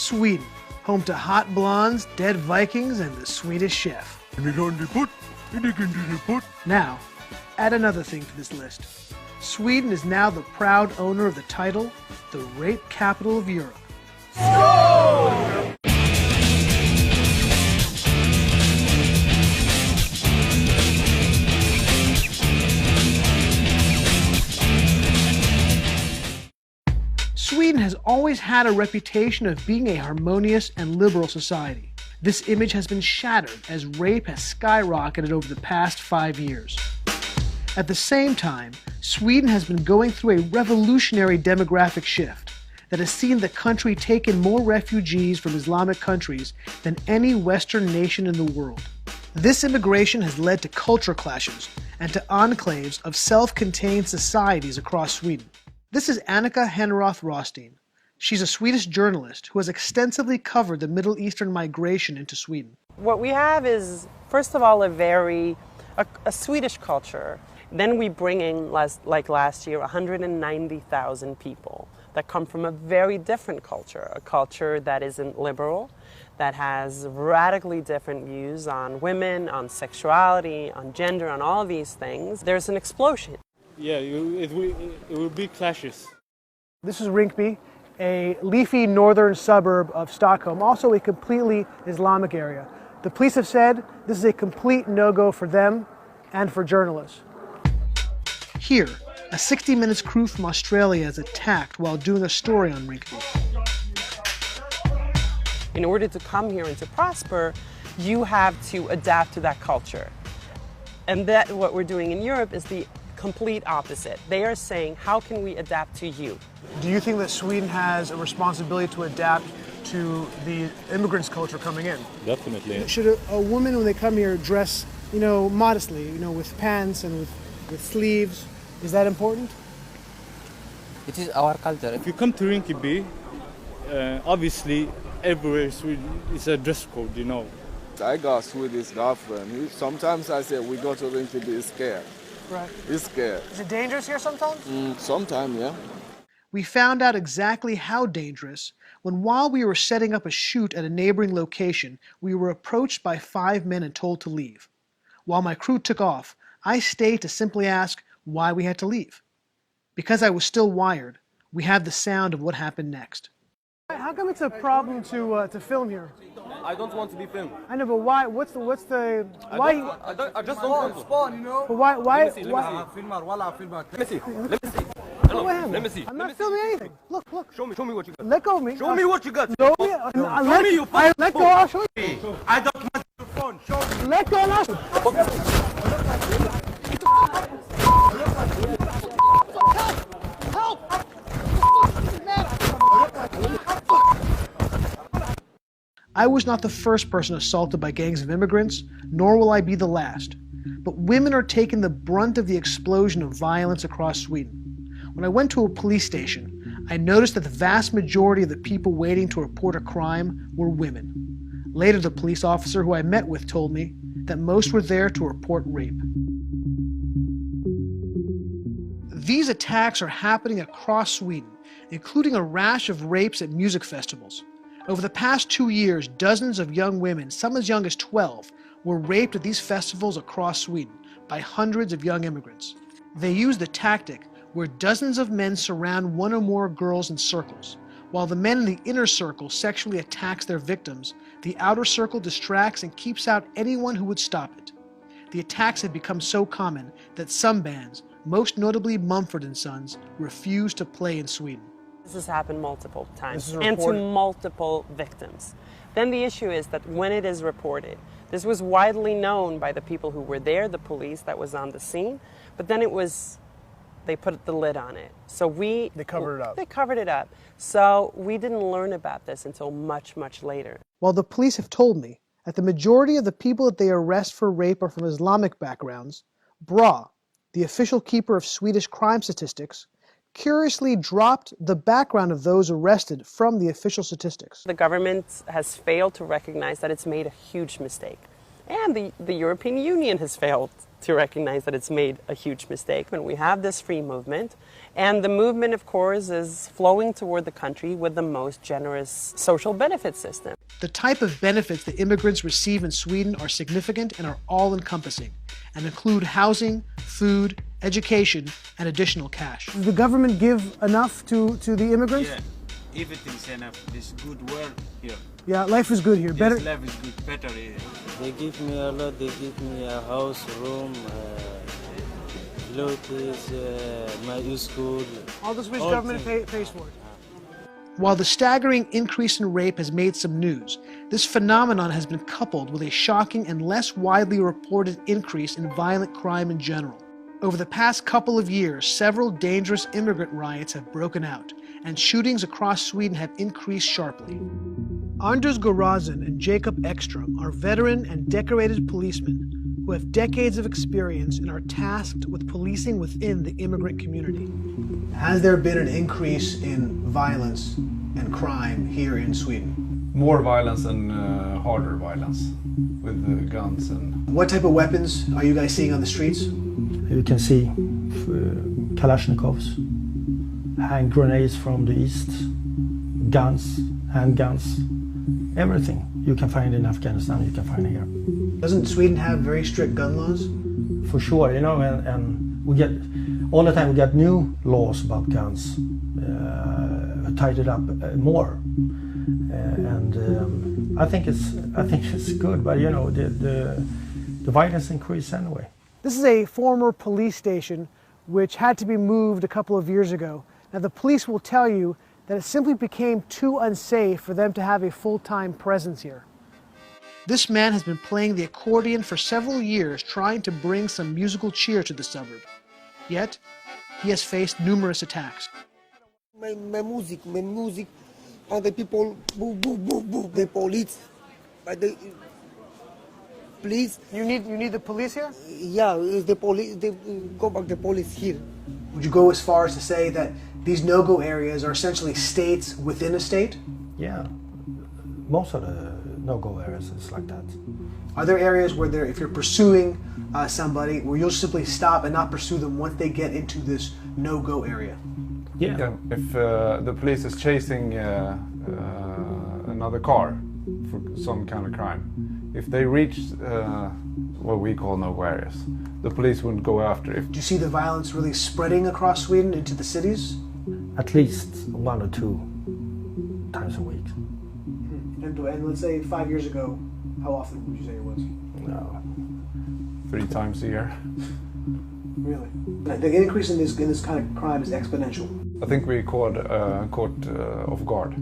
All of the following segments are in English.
Sweden, home to hot blondes, dead Vikings, and the Swedish chef. Now, add another thing to this list. Sweden is now the proud owner of the title, the rape capital of Europe. Sweden has always had a reputation of being a harmonious and liberal society. This image has been shattered as rape has skyrocketed over the past 5 years. At the same time, Sweden has been going through a revolutionary demographic shift that has seen the country take in more refugees from Islamic countries than any Western nation in the world. This immigration has led to culture clashes and to enclaves of self-contained societies across Sweden. This is Annika Henroth Rothstein. She's a Swedish journalist who has extensively covered the Middle Eastern migration into Sweden. What we have is, first of all, a Swedish culture. Then we bring in, like last year, 190,000 people that come from a very different culture, a culture that isn't liberal, that has radically different views on women, on sexuality, on gender, on all these things. There's an explosion. Yeah, it will be clashes. This is Rinkeby, a leafy northern suburb of Stockholm, also a completely Islamic area. The police have said this is a complete no-go for them and for journalists. Here, a 60 Minutes crew from Australia is attacked while doing a story on Rinkeby. In order to come here and to prosper, you have to adapt to that culture. And that what we're doing in Europe is the complete opposite. They are saying, how can we adapt to you? Do you think that Sweden has a responsibility to adapt to the immigrants' culture coming in? Definitely. Should a woman, when they come here, dress, modestly, with pants and with sleeves? Is that important? It is our culture. If you come to Rinkeby, obviously everywhere it's a dress code, I got a Swedish girlfriend. Sometimes I say we go to Rinkeby, he's scared. Right. He's scared. Is it dangerous here sometimes? Sometimes, yeah. We found out exactly how dangerous when, while we were setting up a shoot at a neighboring location, we were approached by 5 men and told to leave. While my crew took off, I stayed to simply ask why we had to leave. Because I was still wired, we have the sound of what happened next. How come it's a problem to film here? I don't want to be filmed. I know, but why? What's the why? I just don't want to. But why? Let me see. Let me see. Let me see. I'm not filming anything. Look. Show me what you got. Let go of me. Show me what you got. Show me. Show me you phone. Let go. I'll show you. I don't want your phone. Show me. Let go. I'll show you. I was not the first person assaulted by gangs of immigrants, nor will I be the last. But women are taking the brunt of the explosion of violence across Sweden. When I went to a police station, I noticed that the vast majority of the people waiting to report a crime were women. Later, the police officer who I met with told me that most were there to report rape. These attacks are happening across Sweden, including a rash of rapes at music festivals. Over the past 2 years, dozens of young women, some as young as 12, were raped at these festivals across Sweden by hundreds of young immigrants. They use the tactic where dozens of men surround one or more girls in circles. While the men in the inner circle sexually attacks their victims, the outer circle distracts and keeps out anyone who would stop it. The attacks have become so common that some bands, most notably Mumford & Sons, refuse to play in Sweden. This has happened multiple times and to multiple victims. Then the issue is that when it is reported, this was widely known by the people who were there, the police that was on the scene, but then they put the lid on it. So they covered it up. They covered it up. So we didn't learn about this until much, much later. While the police have told me that the majority of the people that they arrest for rape are from Islamic backgrounds, BRA, the official keeper of Swedish crime statistics, curiously dropped the background of those arrested from the official statistics. The government has failed to recognize that it's made a huge mistake. And the European Union has failed to recognize that it's made a huge mistake. And we have this free movement. And the movement, of course, is flowing toward the country with the most generous social benefit system. The type of benefits that immigrants receive in Sweden are significant and are all-encompassing, and include housing, food, education, and additional cash. Does the government give enough to the immigrants? Yeah, everything's enough. This good work here. Yeah, life is good here. Yes, Better. life is good, better here. They give me a lot. They give me a house, room, clothes, my school. All the Swedish government pays for it. While the staggering increase in rape has made some news, this phenomenon has been coupled with a shocking and less widely reported increase in violent crime in general. Over the past couple of years, several dangerous immigrant riots have broken out, and shootings across Sweden have increased sharply. Anders Gorazin and Jacob Ekstrom are veteran and decorated policemen who have decades of experience and are tasked with policing within the immigrant community. Has there been an increase in violence and crime here in Sweden? More violence and harder violence with guns and... What type of weapons are you guys seeing on the streets? You can see Kalashnikovs, hand grenades from the east, guns, handguns, everything you can find in Afghanistan you can find here. Doesn't Sweden have very strict gun laws? For sure, you know, and we get, all the time we get new laws about guns, tightened up more. I think it's good, but you know, the violence increased anyway. This is a former police station which had to be moved a couple of years ago. Now the police will tell you that it simply became too unsafe for them to have a full-time presence here. This man has been playing the accordion for several years, trying to bring some musical cheer to the suburb. Yet, he has faced numerous attacks. My music, and the people, boo, boo, boo, boo, the police, police. You need the police here? Yeah, it's the police, they go back the police here. Would you go as far as to say that these no-go areas are essentially states within a state? Yeah, most of the no-go areas is like that. Are there areas where if you're pursuing somebody, where you'll simply stop and not pursue them once they get into this no-go area? Yeah. If the police is chasing another car for some kind of crime, if they reach what we call no-go areas, the police wouldn't go after it. Do you see the violence really spreading across Sweden into the cities? At least 1 or 2 times a week. And let's say 5 years ago, how often would you say it was? No. 3 times a year. Really? The increase in this kind of crime is exponential. I think we caught off guard.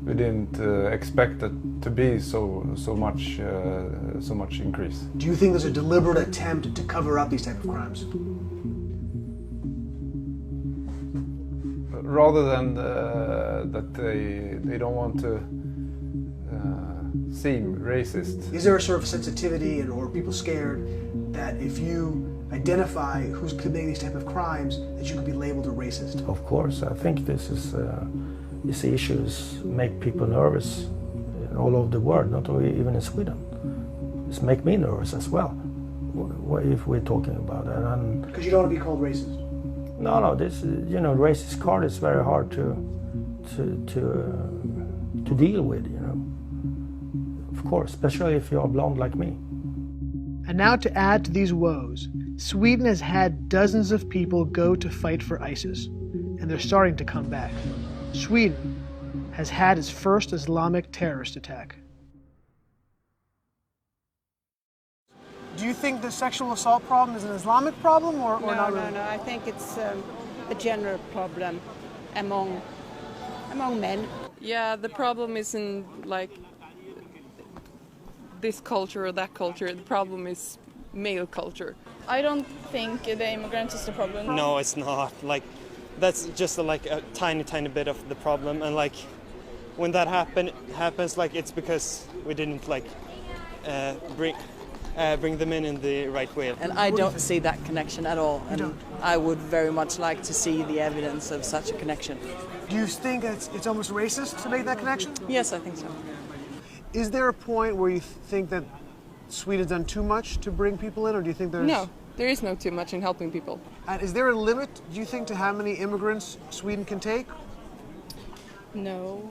We didn't expect it to be so much increase. Do you think there's a deliberate attempt to cover up these type of crimes? Rather than that they don't want to seem racist. Is there a sort of sensitivity or are people scared that if you identify who's committing these type of crimes, that you could be labeled a racist? Of course, I think these issues make people nervous all over the world, not only even in Sweden. This make me nervous as well, if we're talking about it. Because you don't want to be called racist? No, this, you know, racist card is very hard to deal with, you know. Of course, especially if you're blonde like me. And now to add to these woes, Sweden has had dozens of people go to fight for ISIS, and they're starting to come back. Sweden has had its first Islamic terrorist attack. Do you think the sexual assault problem is an Islamic problem or not really? No, I think it's a general problem among men. Yeah, the problem isn't like this culture or that culture. The problem is male culture. I don't think the immigrants is the problem. No, it's not. Like, that's just like a tiny bit of the problem. And like, when that happens, like it's because we didn't like bring them in the right way. And I don't see that connection at all. And I would very much like to see the evidence of such a connection. Do you think it's almost racist to make that connection? Yes, I think so. Is there a point where you think that Sweden's done too much to bring people in, or do you think there's... No, there is no too much in helping people. And is there a limit, do you think, to how many immigrants Sweden can take? No.